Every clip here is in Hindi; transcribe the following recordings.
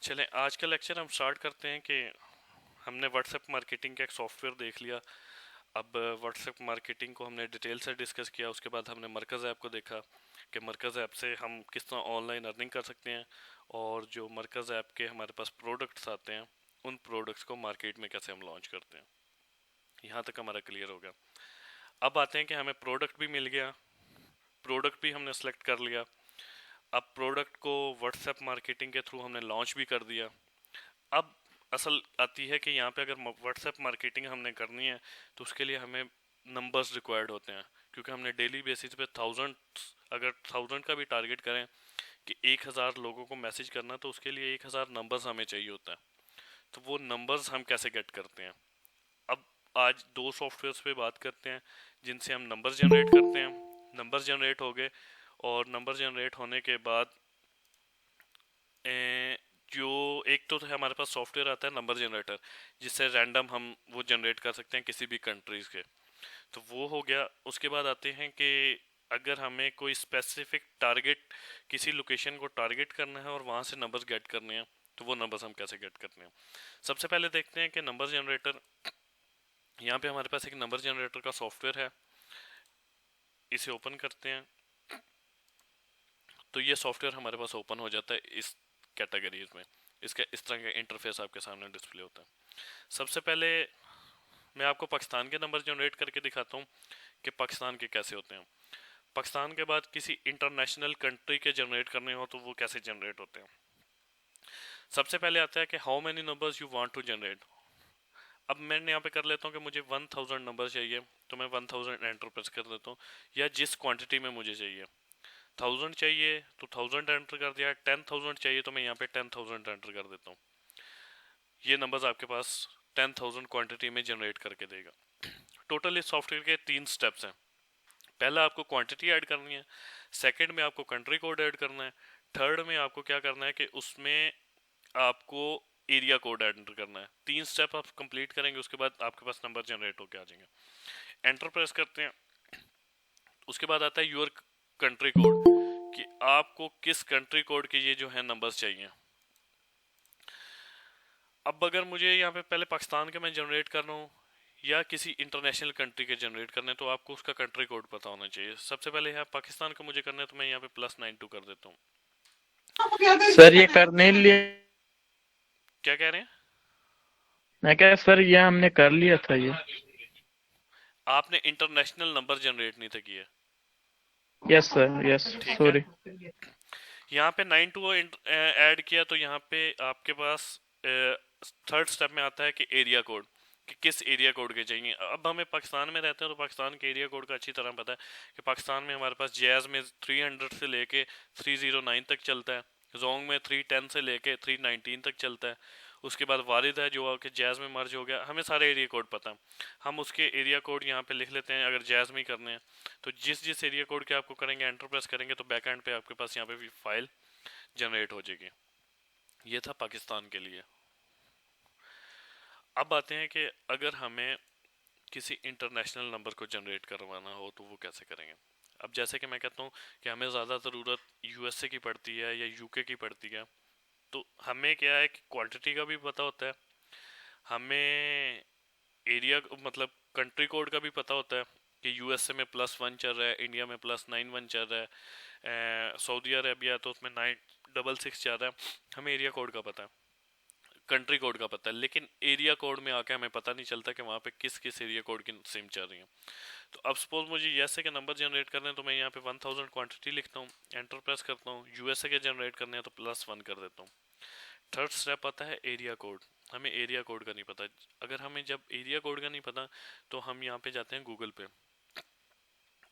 चलें, आज का लेक्चर हम स्टार्ट करते हैं कि हमने व्हाट्सएप मार्केटिंग का एक सॉफ्टवेयर देख लिया। अब व्हाट्सएप मार्केटिंग को हमने डिटेल से डिस्कस किया। उसके बाद हमने मरकज़ ऐप को देखा कि मरकज़ ऐप से हम किस तरह ऑनलाइन अर्निंग कर सकते हैं, और जो मरकज़ ऐप के हमारे पास प्रोडक्ट्स आते हैं उन प्रोडक्ट्स को मार्केट में कैसे हम लॉन्च करते हैं। यहाँ तक हमारा क्लियर हो गया। अब आते हैं कि हमें प्रोडक्ट भी मिल गया, प्रोडक्ट भी हमने सेलेक्ट कर लिया। अब प्रोडक्ट को व्हाट्सएप मार्केटिंग के थ्रू हमने लॉन्च भी कर दिया। अब असल आती है कि यहाँ पे अगर व्हाट्सएप मार्केटिंग हमने करनी है तो उसके लिए हमें नंबर्स रिक्वायर्ड होते हैं, क्योंकि हमने डेली बेसिस पे थाउजेंड, अगर थाउजेंड का भी टारगेट करें कि 1000 लोगों को मैसेज करना, तो उसके लिए 1000 नंबर्स हमें चाहिए होता है। तो वो नंबर्स हम कैसे गेट करते हैं। अब आज दो सॉफ्टवेयर्स पे बात करते हैं जिनसे हम नंबर्स जनरेट करते हैं। नंबर्स जनरेट हो गए, और नंबर जनरेट होने के बाद जो एक तो है हमारे पास सॉफ्टवेयर आता है नंबर जनरेटर, जिससे रैंडम हम वो जनरेट कर सकते हैं किसी भी कंट्रीज के। तो वो हो गया। उसके बाद आते हैं कि अगर हमें कोई स्पेसिफिक टारगेट, किसी लोकेशन को टारगेट करना है और वहाँ से नंबर्स गेट करने हैं, तो वो नंबर्स हम कैसे गेट करते हैं। सबसे पहले देखते हैं कि नंबर जनरेटर। यहाँ पे हमारे पास एक नंबर जनरेटर का सॉफ्टवेयर है, इसे ओपन करते हैं तो ये सॉफ्टवेयर हमारे पास ओपन हो जाता है इस कैटेगरीज में। इसका इस तरह का इंटरफेस आपके सामने डिस्प्ले होता है। सबसे पहले मैं आपको पाकिस्तान के नंबर जनरेट करके दिखाता हूँ कि पाकिस्तान के कैसे होते हैं। पाकिस्तान के बाद किसी इंटरनेशनल कंट्री के जनरेट करने हो तो वो कैसे जनरेट होते हैं। सबसे पहले आता है कि how many numbers you want to generate. अब मैंने यहाँ पे कर लेता हूँ कि मुझे 1000 नंबर चाहिए, तो मैं 1000 एंटर प्रेस कर देता हूँ, या जिस क्वांटिटी में मुझे चाहिए। 1000 चाहिए तो 1000 एंटर कर दिया, 10,000 चाहिए तो मैं यहाँ पे 10,000 एंटर कर देता हूँ। ये नंबर्स आपके पास 10,000 क्वांटिटी में जनरेट करके देगा। टोटल इस सॉफ्टवेयर के 3 स्टेप्स हैं। पहला आपको क्वांटिटी ऐड करनी है, सेकंड में आपको कंट्री कोड ऐड करना है, थर्ड में आपको क्या करना है कि उसमें आपको एरिया कोड एंटर करना है। 3 स्टेप आप कंप्लीट करेंगे, उसके बाद आपके पास नंबर जनरेट होकर आ जाएंगे। एंटर प्रेस करते हैं। उसके बाद आता है योर कंट्री कोड, कि आपको किस कंट्री कोड के ये जो है नंबर्स चाहिए। अब अगर मुझे यहाँ पे पहले पाकिस्तान के मैं जनरेट कर रहा हूँ या किसी इंटरनेशनल कंट्री के जनरेट करने, तो आपको उसका कंट्री कोड पता होना चाहिए। सबसे पहले यहाँ पाकिस्तान का मुझे करना है, तो मैं यहाँ पे +92 कर देता हूँ। सर ये करने लिए क्या कह रहे हैं। मैं क्या सर ये हमने कर लिया था ये। आपने इंटरनेशनल नंबर जनरेट नहीं थे किए। यस सर यस ठीक है, सॉरी। यहाँ पे 92 ऐड किया, तो यहाँ पे आपके पास थर्ड स्टेप में आता है कि एरिया कोड, कि किस एरिया कोड के चाहिए। अब हमें पाकिस्तान में रहते हैं तो पाकिस्तान के एरिया कोड का अच्छी तरह पता है कि पाकिस्तान में हमारे पास जैज में 300 से लेके 309 तक चलता है, जोंग में 310 से लेके 319 तक चलता है। उसके बाद वारिद है जो कि जैज में मर्ज हो गया। हमें सारे एरिया कोड पता है, हम उसके एरिया कोड यहाँ पे लिख लेते हैं अगर जैज में ही करने हैं। तो जिस जिस एरिया कोड के आपको करेंगे, एंटर प्रेस करेंगे, तो बैक एंड पे आपके पास यहाँ पे भी फाइल जनरेट हो जाएगी। ये था पाकिस्तान के लिए। अब आते हैं कि अगर हमें किसी इंटरनेशनल नंबर को जनरेट करवाना हो तो वो कैसे करेंगे। अब जैसे कि मैं कहता हूँ कि हमें ज़्यादा ज़रूरत यूएसए की पड़ती है या यूके की पड़ती है, तो हमें क्या है कि क्वांटिटी का भी पता होता है, हमें एरिया मतलब कंट्री कोड का भी पता होता है कि यूएसए में +1 चल रहा है, इंडिया में +91 चल रहा है, सऊदी अरेबिया तो उसमें 966 चल रहा है। हमें एरिया कोड का पता है, कंट्री कोड का पता है, लेकिन एरिया कोड में आके हमें पता नहीं चलता कि वहाँ पे किस किस एरिया कोड की सिम चल रही है। तो अब सपोज मुझे यूएसए के नंबर जनरेट करने हैं, तो मैं यहाँ पे 1000 क्वांटिटी लिखता हूँ, एंटर प्रेस करता हूँ। यूएसए के जनरेट करने हैं तो +1 कर देता हूँ। थर्ड स्टेप आता है एरिया कोड। हमें एरिया कोड का नहीं पता। अगर हमें जब एरिया कोड का नहीं पता, तो हम यहाँ पे जाते हैं गूगल पे।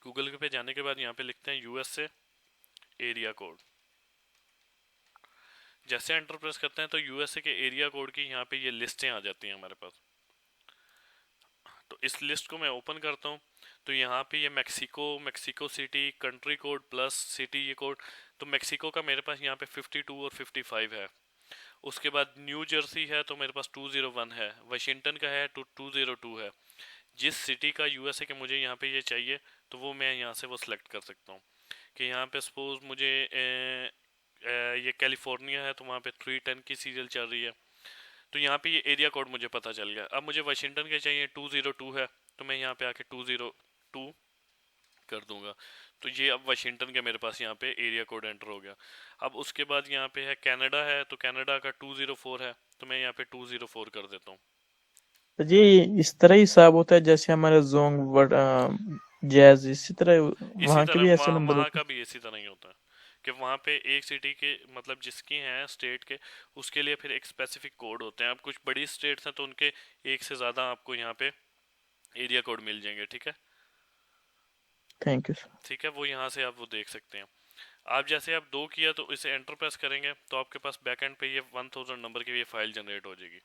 गूगल पे जाने के बाद यहाँ पे लिखते हैं यूएसए एरिया कोड। जैसे एंटर प्रेस करते हैं तो यूएसए के एरिया कोड की यहाँ पे ये लिस्टें आ जाती हैं हमारे पास। तो इस लिस्ट को मैं ओपन करता हूँ, तो यहाँ पे ये Mexico, Mexico city, country code plus city ये कोड। तो मैक्सिको का मेरे पास यहाँ पे 52 और 55 है। उसके बाद न्यू जर्सी है तो मेरे पास 201 है। वाशिंगटन का है तो 202 है। जिस सिटी का यूएसए के मुझे यहाँ पे ये चाहिए, तो वो मैं यहाँ से वो सिलेक्ट कर सकता हूँ। कि यहाँ पे सपोज मुझे ये कैलिफोर्निया है तो वहाँ पे 310 की सीरियल चल रही है। तो यहाँ पे ये एरिया कोड मुझे पता चल गया। अब मुझे वाशिंगटन के चाहिए 202 है, तो मैं यहाँ पे आके 202 कर दूंगा। तो ये अब वाशिंगटन के मेरे पास यहाँ पे एरिया कोड एंटर हो गया। अब उसके बाद यहाँ पे है कनाडा है, तो कनाडा का 204 है, तो मैं यहाँ पे 204 कर देता हूँ। तो जी इस तरह ही हिसाब होता है जैसे हमारे जोंग वर्ड जैज, इसी तरह इसी वहाँ के तरह भी ऐसे वहाँ नंबर वहाँ होते का भी इसी तरह ही होता है कि वहाँ पे एक सिटी के मतलब जिसकी हैं स्टेट के, उसके लिए फिर एक स्पेसिफिक कोड होते हैं। अब कुछ बड़ी स्टेट्स हैं तो उनके एक से ज़्यादा आपको यहाँ पे एरिया कोड मिल जाएंगे। ठीक है। हैं। Thank you sir. ठीक है, वो यहाँ से आप वो देख सकते हैं। आप जैसे आप दो किया तो इसे एंटर प्रेस करेंगे तो आपके पास बैकएंड पे ये 1000 नंबर की ये फाइल जनरेट हो जाएगी।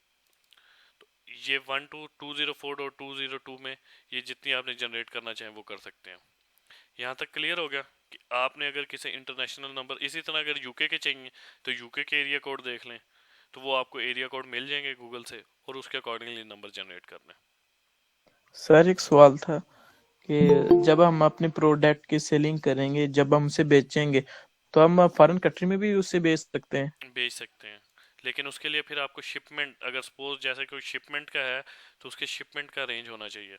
ये 204 और 202 में ये जितनी आपने जनरेट करना चाहें वो कर सकते हैं। यहाँ तक क्लियर हो गया कि आपने अगर किसी इंटरनेशनल नंबर, इसी तरह अगर यूके के चाहिए तो यूके के एरिया कोड देख लें, तो वो आपको एरिया कोड मिल जाएंगे गूगल से, और उसके अकॉर्डिंगली नंबर जनरेट करना है। सर एक सवाल था कि जब हम अपने प्रोडक्ट की सेलिंग करेंगे, जब हम उसे बेचेंगे, तो हम फॉरेन कंट्री में भी उसे बेच सकते हैं? बेच सकते हैं, लेकिन उसके लिए फिर आपको शिपमेंट, अगर सपोज जैसे कोई शिपमेंट का है तो उसके शिपमेंट का रेंज होना चाहिए।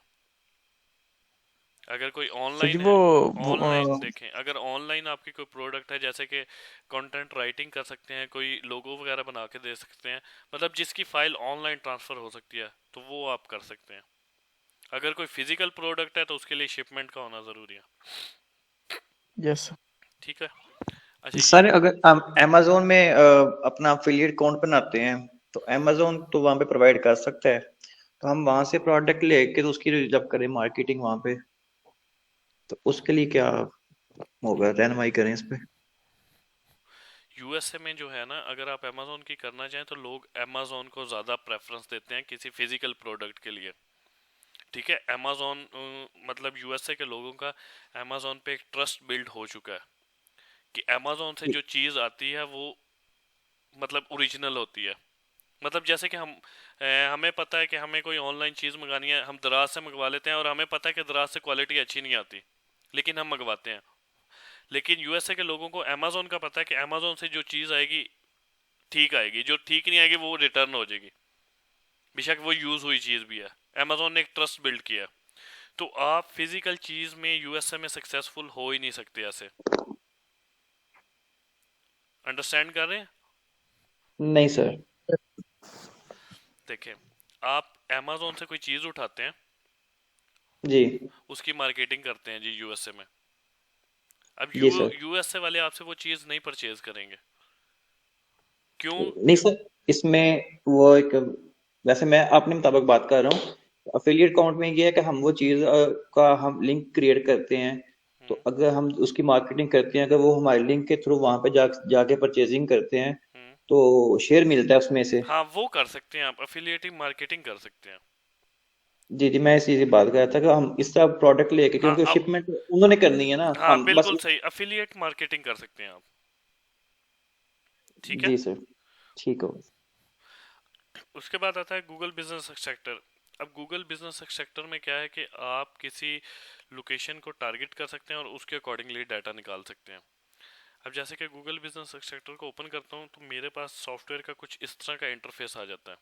अगर कोई सर जी ऑनलाइन है, वो ऑनलाइन देखें, अगर ऑनलाइन आपकी कोई प्रोडक्ट है जैसे कि कंटेंट राइटिंग कर सकते हैं, कोई लोगो वगैरह बना के दे सकते हैं, मतलब जिसकी फाइल ऑनलाइन ट्रांसफर हो सकती है, तो वो आप कर सकते हैं। अगर कोई फिजिकल प्रोडक्ट है तो उसके लिए शिपमेंट का होना ज़रूरी है। यस। ठीक है। अच्छा ये सर अगर हम amazon में अपना affiliate अकाउंट बनाते हैं तो amazon तो वहाँ पे प्रोवाइड कर सकता है, तो हम वहाँ से प्रोडक्ट लेके तो उसकी जब करें मार्केटिंग वहाँ पे, तो उसके लिए क्या होगा, रहनुमाई करें इस पे। यूएसए में जो है ना, अगर आप अमेजोन की करना चाहें तो लोग अमेजोन को ज़्यादा प्रेफरेंस देते हैं किसी फिजिकल प्रोडक्ट के लिए। ठीक है। अमेजोन मतलब यूएसए के लोगों का अमेजोन पे एक ट्रस्ट बिल्ड हो चुका है कि अमेजोन से जो चीज़ आती है वो मतलब ओरिजिनल होती है। मतलब जैसे कि हमें पता है कि हमें कोई ऑनलाइन चीज़ मंगानी है, हम दराज से मंगवा लेते हैं और हमें पता है कि दराज से क्वालिटी अच्छी नहीं आती, लेकिन हम मंगवाते हैं। लेकिन यूएसए के लोगों को अमेजोन का पता है कि अमेजोन से जो चीज़ आएगी ठीक आएगी, जो ठीक नहीं आएगी वो रिटर्न हो जाएगी, बेशक वो यूज़ हुई चीज़ भी है। अमेजोन ने एक ट्रस्ट बिल्ड किया। तो आप फिजिकल चीज़ में यूएसए में सक्सेसफुल हो ही नहीं सकते ऐसे। अंडरस्टैंड कर रहे हैं? नहीं सर। देखें, आप अमेजोन से कोई चीज़ उठाते हैं, जी। उसकी मार्केटिंग करते हैं जी यूएसए में। अब जी सर। यूएसए वाले आपसे वो चीज़ नहीं परचेज करेंगे। क्यों? नहीं सर, इसमें वो एक, वैसे मैं अपने मुताबिक बात कर रहा हूँ, अफिलिएट अकाउंट में ये है कि हम वो चीज़ का हम लिंक क्रिएट करते हैं, तो हम्म। अगर हम उसकी मार्केटिंग करते हैं, अगर वो हमारे लिंक के थ्रू वहां पे जाके परचेजिंग करते हैं हम्म। तो शेयर मिलता है उसमें से। हाँ, वो कर सकते हैं, आप अफिलिएटिंग मार्केटिंग कर सकते हैं। जी जी, मैं इसी से बात कर रहा था कि हम इसका प्रोडक्ट लेके, हाँ क्योंकि अब, शिपमेंट उन्होंने करनी है ना, हाँ हम बस। बिल्कुल सही, अफिलिएट मार्केटिंग कर सकते हैं आप। ठीक है। जी सर, ठीक हो। उसके बाद आता है गूगल बिजनेस सेक्टर। अब गूगल बिजनेस सेक्टर में क्या है कि आप किसी लोकेशन को टारगेट कर सकते हैं और उसके अकॉर्डिंगली डाटा निकाल सकते हैं। अब जैसे कि गूगल बिजनेस सेक्टर को ओपन करता हूँ तो मेरे पास सॉफ्टवेयर का कुछ इस तरह का इंटरफेस आ जाता है।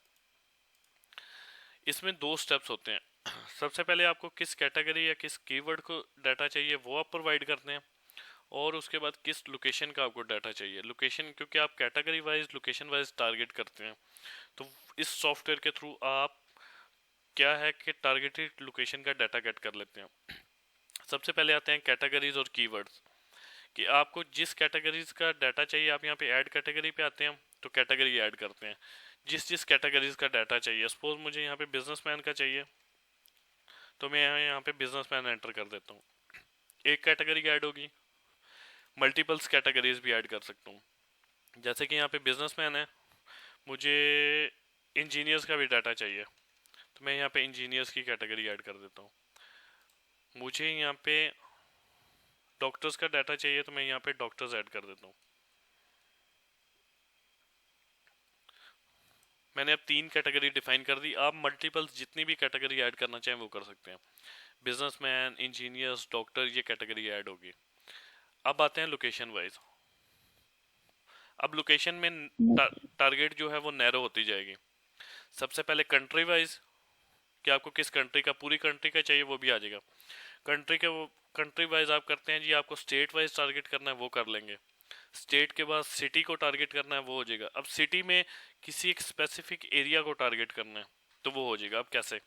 इसमें दो स्टेप्स होते हैं। सबसे पहले आपको किस कैटेगरी या किस कीवर्ड को डाटा चाहिए वो आप प्रोवाइड करते हैं, और उसके बाद किस लोकेशन का आपको डाटा चाहिए। लोकेशन क्योंकि आप category wise location wise target करते हैं, तो इस सॉफ्टवेयर के थ्रू आप क्या है कि टारगेटेड लोकेशन का डाटा गेट कर लेते हैं। सबसे पहले आते हैं कैटेगरीज और कीवर्ड्स, कि आपको जिस कैटेगरीज का डाटा चाहिए आप यहाँ पे ऐड कैटेगरी पे आते हैं तो कैटेगरी ऐड करते हैं। जिस जिस कैटेगरीज का डाटा चाहिए, सपोज मुझे यहाँ पे बिजनेसमैन का चाहिए तो मैं यहाँ पे बिजनेसमैन एंटर कर देता हूँ, एक कैटेगरी ऐड होगी। मल्टीपल्स कैटेगरीज भी ऐड कर सकता हूँ। जैसे कि यहाँ पे बिजनेसमैन है, मुझे इंजीनियर्स का भी डाटा चाहिए तो मैं यहाँ पे इंजीनियर्स की कैटेगरी ऐड कर देता हूँ। मुझे यहाँ पे डॉक्टर्स का डाटा चाहिए तो मैं यहाँ पे डॉक्टर्स ऐड कर देता हूँ। मैंने अब तीन कैटेगरी डिफाइन कर दी। आप मल्टीपल्स जितनी भी कैटेगरी ऐड करना चाहें वो कर सकते हैं। बिजनेसमैन, इंजीनियर्स, डॉक्टर, ये कैटेगरी ऐड होगी। अब आते हैं लोकेशन वाइज। अब लोकेशन में टारगेट जो है वो नैरो होती जाएगी। सबसे पहले कंट्री वाइज, कि आपको किस कंट्री का, पूरी कंट्री का चाहिए वो भी आ जाएगा। कंट्री के वो कंट्री वाइज आप करते हैं जी, आपको स्टेट वाइज टारगेट करना है वो कर लेंगे। स्टेट के बाद सिटी को टारगेट करना है वो हो जाएगा। अब सिटी में किसी एक स्पेसिफिक एरिया को टारगेट करना है तो वो हो जाएगा। अब कैसे,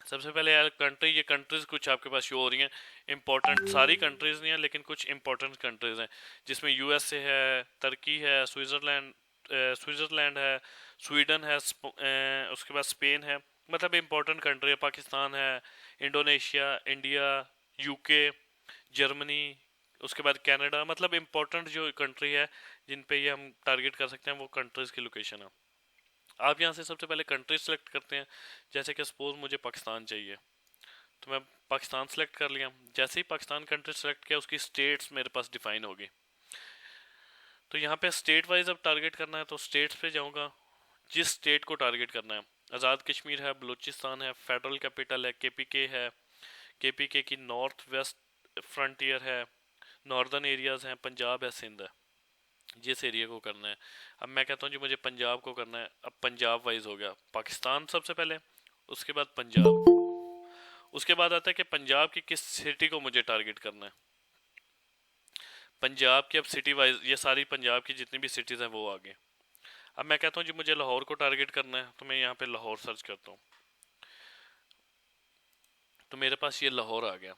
सबसे पहले यार कंट्री, ये कंट्रीज कुछ आपके पास शो हो रही हैं इंपॉर्टेंट, सारी कंट्रीज नहीं है लेकिन कुछ इंपॉर्टेंट कंट्रीज हैं जिसमें यूएसए है, तुर्की है, स्विट्जरलैंड है, स्वीडन है, उसके बाद स्पेन है, मतलब इंपॉर्टेंट कंट्री है। पाकिस्तान है, इंडोनेशिया, इंडिया, यूके, जर्मनी, उसके बाद कनाडा, मतलब इंपॉर्टेंट जो कंट्री है जिन पे ये हम टारगेट कर सकते हैं वो कंट्रीज की लोकेशन है। आप यहाँ से सबसे पहले कंट्री सेलेक्ट करते हैं। जैसे कि सपोज मुझे पाकिस्तान चाहिए तो मैं पाकिस्तान सेलेक्ट कर लिया। जैसे ही पाकिस्तान कंट्री सेलेक्ट किया उसकी स्टेट्स मेरे पास डिफाइन होगी। तो यहाँ पे स्टेट वाइज अब टारगेट करना है तो स्टेट्स पे जाऊँगा, जिस स्टेट को टारगेट करना है। आज़ाद कश्मीर है, बलूचिस्तान है, फेडरल कैपिटल है, केपीके है, केपीके की नॉर्थ वेस्ट फ्रंटियर है, नॉर्दर्न एरियाज हैं, पंजाब है, सिंध है, जिस एरिया को करना है। अब मैं कहता हूँ जी मुझे पंजाब को करना है। अब पंजाब वाइज हो गया, पाकिस्तान सबसे पहले, उसके बाद पंजाब, उसके बाद आता है कि पंजाब की किस सिटी को मुझे टारगेट करना है। पंजाब की अब सिटी वाइज, ये सारी पंजाब की जितनी भी सिटीज़ हैं वो आगे। अब मैं कहता हूँ जी मुझे लाहौर को टारगेट करना है तो मैं यहाँ पे लाहौर सर्च करता हूँ तो मेरे पास ये लाहौर आ गया।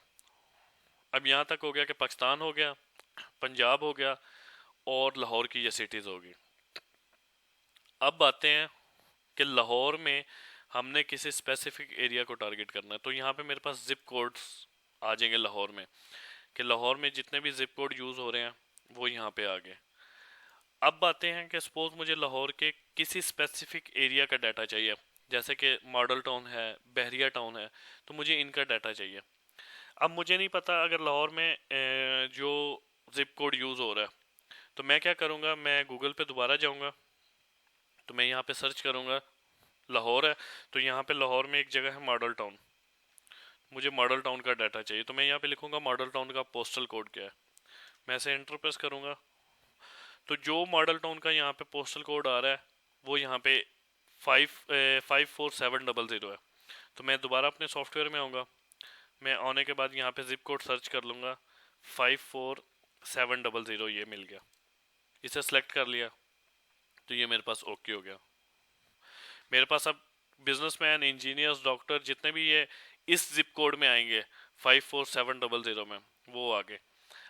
अब यहाँ तक हो गया कि पाकिस्तान हो गया, पंजाब हो गया और लाहौर की ये सिटीज़ होगी। अब आते हैं कि लाहौर में हमने किसी स्पेसिफिक एरिया को टारगेट करना है तो यहाँ पे मेरे पास जिप कोड्स आ जाएंगे लाहौर में, कि लाहौर में जितने भी जिप कोड यूज़ हो रहे हैं वो यहाँ पे आ गए। अब आते हैं कि सपोज मुझे लाहौर के किसी स्पेसिफिक एरिया का डाटा चाहिए, जैसे कि मॉडल टाउन है, बहरिया टाउन है, तो मुझे इनका डाटा चाहिए। अब मुझे नहीं पता अगर लाहौर में जो जिप कोड यूज़ हो रहा है तो मैं क्या करूँगा, मैं गूगल पे दोबारा जाऊँगा तो मैं यहाँ पे सर्च करूँगा लाहौर है तो यहाँ पे लाहौर में एक जगह है मॉडल टाउन, मुझे मॉडल टाउन का डाटा चाहिए तो मैं यहाँ पे लिखूँगा मॉडल टाउन का पोस्टल कोड क्या है। मैं ऐसे एंटर प्रेस करूँगा तो जो मॉडल टाउन का यहाँ पे पोस्टल कोड आ रहा है वो यहाँ पे 54700 है। तो मैं दोबारा अपने सॉफ्टवेयर में आऊँगा, मैं आने के बाद यहाँ पे जिप कोड सर्च कर लूँगा, 54700 ये मिल गया। इसे सेलेक्ट कर लिया तो ये मेरे पास ओके हो गया। मेरे पास अब बिजनेसमैन, इंजीनियर्स, डॉक्टर जितने भी ये इस जिप कोड में आएंगे 54700 में वो आगे।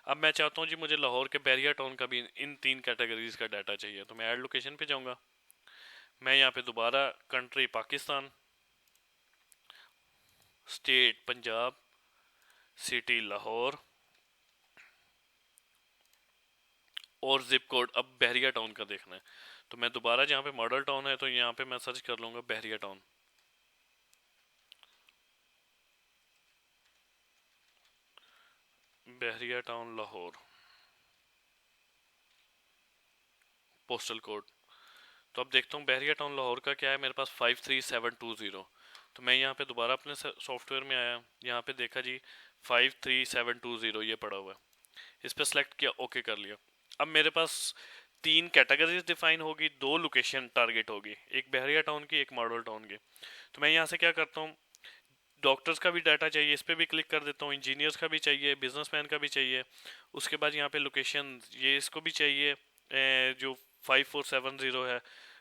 अब मैं चाहता हूँ जी मुझे लाहौर के बैरिया टाउन का भी इन 3 कैटेगरीज का डाटा चाहिए तो मैं ऐड लोकेशन पे जाऊँगा। मैं यहाँ पे दोबारा country Pakistan, state Punjab, city Lahore और जिप कोड अब बहरिया टाउन का देखना है तो मैं दोबारा जहाँ पे मॉडल टाउन है तो यहाँ पे मैं सर्च कर लूँगा बहरिया टाउन। बहरिया टाउन लाहौर, पोस्टल कोड। तो अब देखता हूँ बहरिया टाउन लाहौर का क्या है, मेरे पास 53720। तो मैं यहाँ पे दोबारा अपने सॉफ्टवेयर में आया, यहाँ पे देखा जी 53720 ये पड़ा हुआ है, इस पर सेलेक्ट किया, ओके कर लिया। अब मेरे पास 3 कैटेगरीज डिफाइन होगी, 2 लोकेशन टारगेट होगी, एक बहरिया टाउन की, एक मॉडल टाउन की। तो मैं यहाँ से क्या करता हूँ, डॉक्टर्स का भी डाटा चाहिए, इस पर भी क्लिक कर देता हूँ, इंजीनियर्स का भी चाहिए, बिजनेसमैन का भी चाहिए, उसके बाद यहाँ पे लोकेशन ये इसको भी चाहिए जो 5470 है,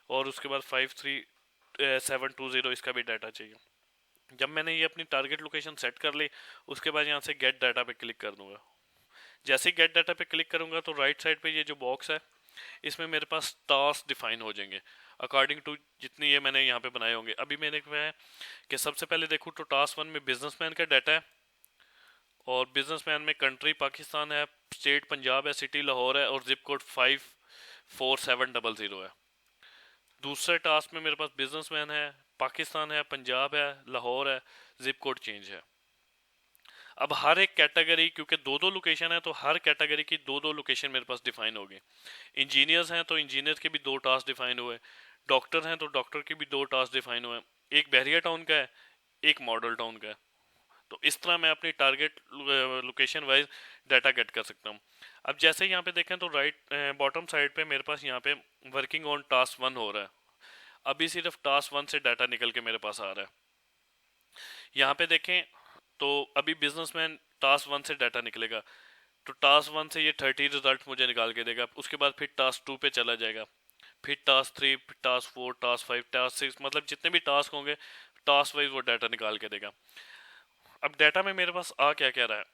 और उसके बाद 53720 इसका भी डाटा चाहिए। जब मैंने ये अपनी टारगेट लोकेशन सेट कर ली उसके बाद यहाँ से गेट डाटा पे क्लिक कर दूंगा। जैसे ही गेट डाटा पे क्लिक करूंगा तो राइट साइड पे ये जो बॉक्स है इसमें मेरे पास टास्क डिफाइन हो जाएंगे अकॉर्डिंग टू जितनी ये मैंने यहाँ पे बनाए होंगे। अभी मैंने क्या है कि सबसे पहले देखूँ तो टास्क 1 में बिजनेसमैन का डाटा है और बिजनेसमैन में कंट्री पाकिस्तान है, स्टेट पंजाब है, सिटी लाहौर है और जिप कोड 54700 है। दूसरे टास्क में मेरे पास बिजनेसमैन है, पाकिस्तान है, पंजाब है, लाहौर है, जिप कोड चेंज है। अब हर एक कैटेगरी, क्योंकि 2-2 लोकेशन है तो हर कैटेगरी की 2-2 लोकेशन मेरे पास डिफाइन होगी। इंजीनियर्स हैं तो इंजीनियर्स के भी 2 टास्क डिफाइन हुए, डॉक्टर हैं तो डॉक्टर के भी 2 टास्क डिफाइन हुए, एक बहरिया टाउन का है, एक मॉडल टाउन का है। तो इस तरह मैं अपनी target location wise data get कर सकता हूँ। अब जैसे यहाँ पे देखें तो राइट बॉटम साइड पे मेरे पास यहाँ पे वर्किंग ऑन टास्क 1 हो रहा है। अभी सिर्फ टास्क 1 से डाटा निकल के मेरे पास आ रहा है। यहाँ पे देखें तो अभी बिजनेसमैन टास्क 1 से डाटा निकलेगा, तो टास्क 1 से ये 30 रिजल्ट मुझे निकाल के देगा। उसके बाद फिर टास्क 2 पे चला जाएगा, फिर टास्क 3, फिर टास्क 4, टास्क 5, टास्क 6, मतलब जितने भी टास्क होंगे टास्क वाइज वो डाटा निकाल के देगा। अब डाटा में मेरे पास आ क्या क्या रहा है,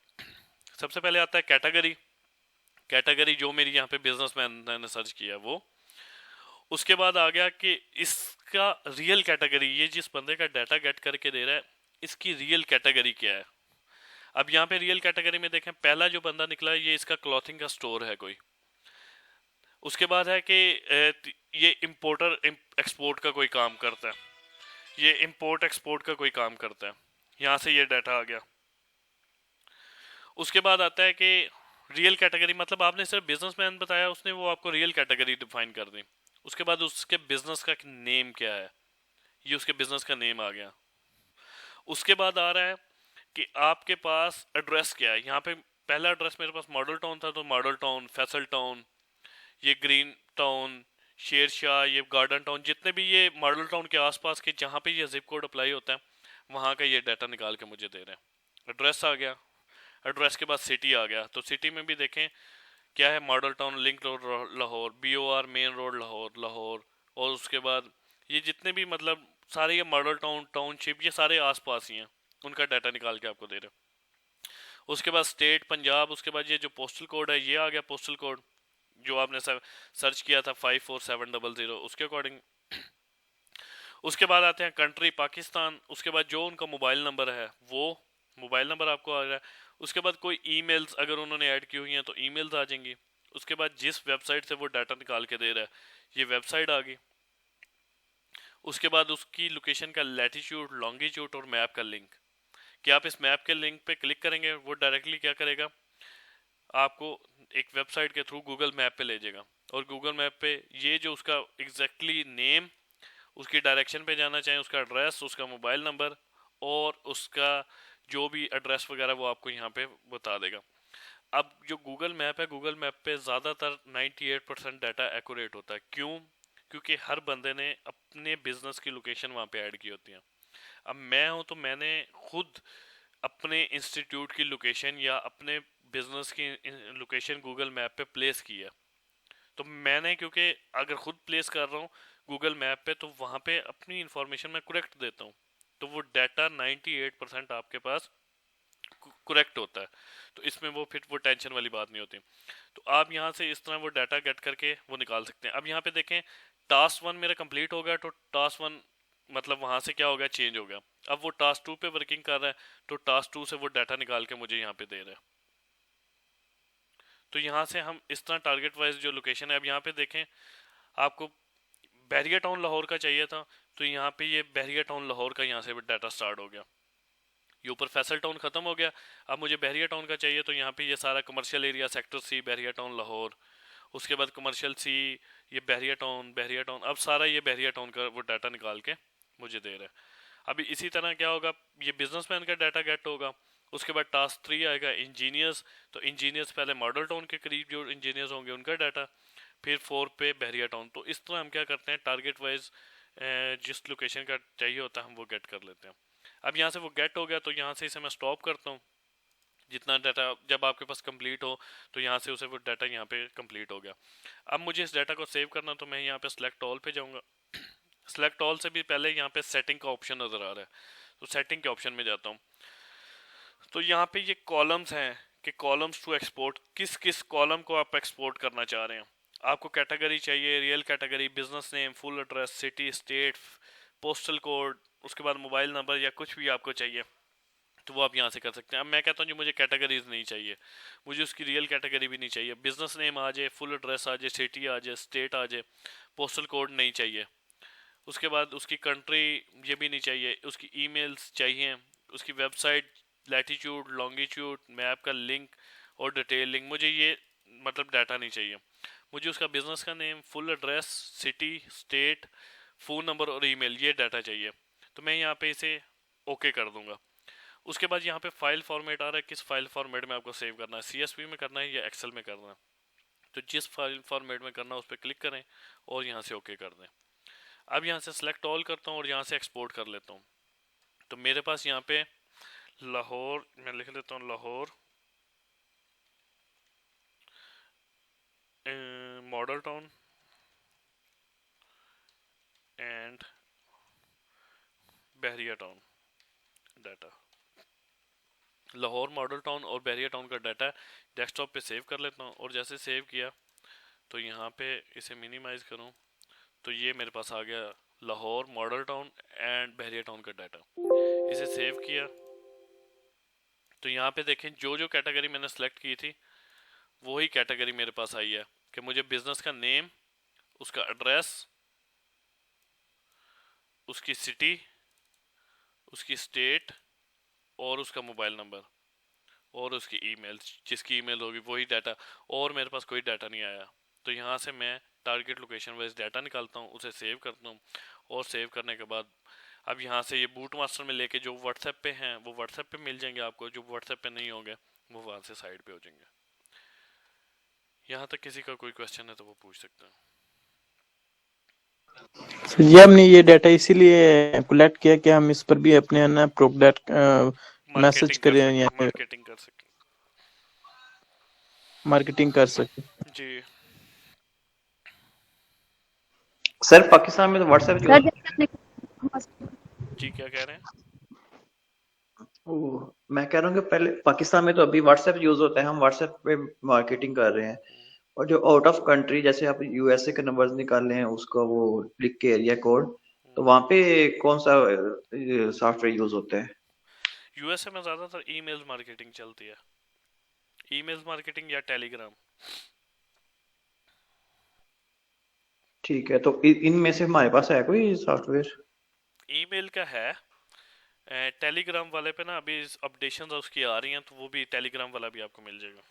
सबसे पहले आता है कैटेगरी। कैटेगरी जो मेरी यहाँ पे बिजनेसमैन ने सर्च किया वो। उसके बाद आ गया कि इसका रियल कैटेगरी, ये जिस बंदे का डाटा गेट करके दे रहा है इसकी रियल कैटेगरी क्या है। अब यहाँ पे रियल कैटेगरी में देखें, पहला जो बंदा निकला ये इसका क्लॉथिंग का स्टोर है कोई। उसके बाद है कि ये इंपोर्टर एक्सपोर्ट का कोई काम करता है, ये इंपोर्ट एक्सपोर्ट का कोई काम करता है। यहाँ से ये डाटा आ गया। उसके बाद आता है कि रियल कैटेगरी, मतलब आपने सिर्फ बिजनेसमैन बताया, उसने वो आपको रियल कैटेगरी डिफाइन कर दी। उसके बाद उसके बिजनेस का नेम क्या है, ये उसके बिजनेस का नेम आ गया। उसके बाद आ रहा है कि आपके पास एड्रेस क्या है। यहाँ पे पहला एड्रेस मेरे पास मॉडल टाउन था, तो मॉडल टाउन, फैसल टाउन, ये ग्रीन टाउन, शेर शाह, ये गार्डन टाउन, जितने भी ये मॉडल टाउन के आसपास के जहाँ पे ये जिप कोड अप्लाई होता है वहाँ का ये डाटा निकाल के मुझे दे रहे हैं। एड्रेस आ गया। एड्रेस के बाद सिटी आ गया, तो सिटी में भी देखें क्या है, model town, link road Lahore, BOR main road Lahore Lahore. और उसके बाद ये जितने भी मतलब सारे ये मॉडल टाउन, टाउनशिप, ये सारे आसपास ही हैं, उनका डाटा निकाल के आपको दे रहे हैं। उसके बाद स्टेट पंजाब। उसके बाद ये जो पोस्टल कोड है ये आ गया, पोस्टल कोड जो आपने सर्च किया था 54700 उसके अकॉर्डिंग। उसके बाद आते हैं कंट्री पाकिस्तान। उसके बाद जो उनका मोबाइल नंबर है वो मोबाइल नंबर आपको आ रहा है। उसके बाद कोई ईमेल्स अगर उन्होंने ऐड की हुई हैं तो ईमेल्स आ जाएंगी। उसके बाद जिस वेबसाइट से वो डाटा निकाल के दे रहा है ये वेबसाइट आ गई। उसके बाद उसकी लोकेशन का लैटिट्यूड, लॉन्गिट्यूड और मैप का लिंक, कि आप इस मैप के लिंक पे क्लिक करेंगे वो डायरेक्टली क्या करेगा, आपको एक वेबसाइट के थ्रू गूगल मैप पे ले जाएगा। और गूगल मैप पे ये जो उसका एग्जैक्टली नेम, उसकी डायरेक्शन पे जाना चाहें, उसका एड्रेस, उसका मोबाइल नंबर और उसका जो भी एड्रेस वगैरह वो आपको यहाँ पे बता देगा। अब जो गूगल मैप है, गूगल मैप पे ज़्यादातर 98% डाटा एक्यूरेट होता है। क्यों? क्योंकि हर बंदे ने अपने बिजनेस की लोकेशन वहाँ पे ऐड की होती है। अब मैं हूँ तो मैंने खुद अपने इंस्टीट्यूट की लोकेशन या अपने बिजनेस की लोकेशन गूगल मैप पे प्लेस की है। तो मैंने, क्योंकि अगर खुद प्लेस कर रहा हूँ गूगल मैप पे तो वहाँ पे अपनी इंफॉर्मेशन मैं करेक्ट देता हूँ, तो वो डाटा 98% आपके पास करेक्ट होता है। तो इसमें वो फिर वो टेंशन वाली बात नहीं होती। तो आप यहाँ से इस तरह वो डाटा गेट करके वो निकाल सकते हैं। अब यहाँ पे देखें टास्क 1 मेरा कंप्लीट हो गया, तो टास्क 1 मतलब वहाँ से क्या हो गया, चेंज हो गया। अब वो टास्क 2 पे वर्किंग कर रहा है, तो टास्क 2 से वो डाटा निकाल के मुझे यहाँ पे दे रहा है। तो यहाँ से हम इस तरह टारगेट वाइज जो लोकेशन है, अब यहाँ पे देखें आपको बैरियर टाउन लाहौर का चाहिए था, तो यहाँ पे ये बैरियर टाउन लाहौर का यहाँ से डाटा स्टार्ट हो गया। ये ऊपर फैसल टाउन खत्म हो गया, अब मुझे बैरियर टाउन का चाहिए, तो यहाँ पे ये सारा commercial area, sector C, barrier town Lahore. उसके बाद कमर्शियल C, ये बैरियर टाउन, अब सारा ये बैरियर टाउन का वो डाटा निकाल के मुझे दे रहा है। अभी इसी तरह क्या होगा, ये बिजनेसमैन का डाटा गेट होगा। उसके बाद टास्क 3 आएगा इंजीनियर्स, तो इंजीनियर्स पहले मॉडल टाउन के करीब जो इंजीनियर्स होंगे उनका डाटा, फिर 4 पे बैरियर टाउन। तो इस तरह हम क्या करते हैं, टारगेट वाइज जिस लोकेशन का चाहिए होता है हम वो गेट कर लेते हैं। अब यहाँ से वो गेट हो गया, तो यहाँ से इसे मैं स्टॉप करता हूँ। जितना डाटा जब आपके पास कंप्लीट हो तो यहाँ से उसे वो डाटा यहाँ पे कंप्लीट हो गया। अब मुझे इस डाटा को सेव करना, तो मैं यहाँ पे सेलेक्ट ऑल पे जाऊँगा। सेलेक्ट ऑल से भी पहले यहाँ पे सेटिंग का ऑप्शन नज़र आ रहा है, तो सेटिंग के ऑप्शन में जाता हूँ। तो यहाँ पे ये कॉलम्स हैं कि कॉलम्स टू एक्सपोर्ट, किस किस कॉलम को आप एक्सपोर्ट करना चाह रहे हैं। आपको कैटेगरी चाहिए, real category, business name, full address, city, state, postal code, उसके बाद मोबाइल नंबर या कुछ भी आपको चाहिए तो वो आप यहाँ से कर सकते हैं। अब मैं कहता हूँ जो मुझे कैटेगरीज नहीं चाहिए, मुझे उसकी रियल कैटेगरी भी नहीं चाहिए, बिजनेस नेम आ जाए, फुल एड्रेस आ जाए, सिटी आ जाए, स्टेट आ जाए, पोस्टल कोड नहीं चाहिए। उसके बाद उसकी कंट्री ये भी नहीं चाहिए, उसकी ईमेल्स चाहिए, उसकी वेबसाइट, लैटिट्यूड, लॉन्गिट्यूड, मैप का लिंक और डिटेल लिंक, मुझे ये मतलब डाटा नहीं चाहिए। मुझे उसका बिजनेस का name, full address, city, state, phone number और ईमेल, ये डाटा चाहिए। तो मैं यहाँ पे इसे ओके कर दूंगा। उसके बाद यहाँ पे फाइल फॉर्मेट आ रहा है, किस फाइल फॉर्मेट में आपको सेव करना है, CSV में करना है या एक्सेल में करना है। तो जिस फाइल फॉर्मेट में करना है उस पर क्लिक करें और यहाँ से ओके कर दें। अब यहाँ से सेलेक्ट ऑल करता हूँ और यहाँ से एक्सपोर्ट कर लेता हूँ। तो मेरे पास यहाँ पे लाहौर, मैं लिख लेता हूँ Lahore model town and Bahria town data. Lahore model town और बहरिया टाउन का डाटा डेस्कटॉप पे सेव कर लेता हूँ और जैसे सेव किया तो यहाँ पे इसे मिनिमाइज करूँ तो ये मेरे पास आ गया Lahore model town and Bahria town का डाटा। इसे सेव किया तो यहाँ पे देखें जो जो कैटेगरी मैंने सेलेक्ट की थी वही कैटेगरी मेरे पास आई है कि मुझे बिजनेस का नेम, उसका एड्रेस, उसकी सिटी, उसकी स्टेट और उसका मोबाइल नंबर और उसकी ईमेल, जिसकी ईमेल होगी वही डाटा, और मेरे पास कोई डाटा नहीं आया। तो यहाँ से मैं टारगेट लोकेशन वाइज डाटा निकालता हूँ, उसे सेव करता हूँ और सेव करने के बाद अब यहाँ से ये बूट मास्टर में लेके जो व्हाट्सएप पे हैं वो व्हाट्सएप पे मिल जाएंगे आपको, जो व्हाट्सएप पे नहीं होंगे वो वहाँ से साइड पे हो जाएंगे। यहाँ तक किसी का कोई क्वेश्चन है तो वो पूछ सकते हैं। सर जी हमने ये डाटा इसीलिए कलेक्ट किया कि हम इस पर भी अपने है ना प्रोडक्ट मैसेज करें या मार्केटिंग कर सकें मार्केटिंग कर सकें। जी। सर पाकिस्तान में तो व्हाट्सएप सर यूज, जी क्या कह रहे हैं? मैं कह रहा हूँ कि पहले पाकिस्तान में तो अभी व्हाट्सएप यूज होता है, हम व्हाट्सएप पे मार्केटिंग कर रहे हैं। और जो आउट ऑफ कंट्री, जैसे आप यूएसए के नंबर्स निकाल लें उसका वो लिख के एरिया कोड, तो वहाँ पे कौन सा सॉफ्टवेयर यूज होता है? यूएसए में ज़्यादातर ईमेल मार्केटिंग चलती है, ईमेल मार्केटिंग या टेलीग्राम। ठीक है, तो इनमें से हमारे पास है कोई सॉफ्टवेयर? ईमेल का है, टेलीग्राम वाले पे ना अभी अपडेशन उसकी आ रही हैं तो वो भी टेलीग्राम वाला भी आपको मिल जाएगा।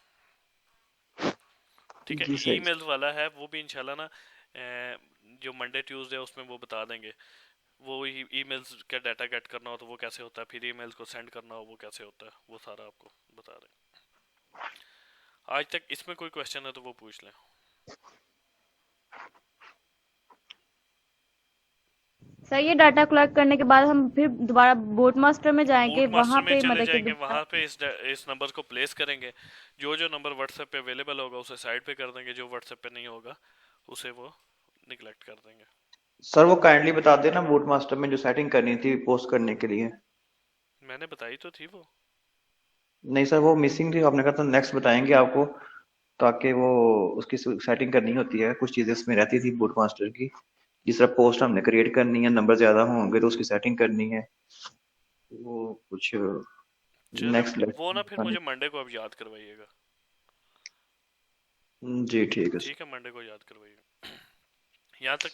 ठीक है, जी सर। ईमेल वाला है वो भी इंशाल्लाह ना जो मंडे ट्यूसडे उसमें वो बता देंगे। वो ईमेल्स का डाटा गेट करना हो तो वो कैसे होता है, फिर ईमेल्स को सेंड करना हो वो कैसे होता है, वो सारा आपको बता रहे हैं। आज तक इसमें कोई क्वेश्चन है तो वो पूछ लें। सर ये डाटा कलेक्ट करने के बाद हम फिर दोबारा बोट मास्टर में जाएंगे, बूट मास्टर वहां में पे चले मतलब जाएंगे, कि वहां पे इस नंबर को प्लेस करेंगे। जो जो नंबर व्हाट्सएप पे अवेलेबल होगा उसे साइड पे कर देंगे, जो व्हाट्सएप पे नहीं होगा उसे वो निगलेक्ट कर देंगे। सर वो काइंडली बता देना बूट मास्टर में जो सेटिंग करनी थी पोस्ट करने के लिए। मैंने बताई तो थी वो। नहीं सर वो मिसिंग थी, आपने कहा था नेक्स्ट बताएंगे आपको, ताकि वो उसकी सेटिंग करनी होती है, कुछ चीजें इसमें रहती थी बूट मास्टर की। जिस तरह पोस्ट हमने क्रिएट करनी है, नंबर ज्यादा होंगे तो उसकी सेटिंग करनी है, वो कुछ चले नेक्स्ट वो ना फिर लेक्चर। मुझे मंडे को अब याद करवाइएगा। जी ठीक है सर। ठीक है, मंडे को याद करवाइएगा। यहाँ तक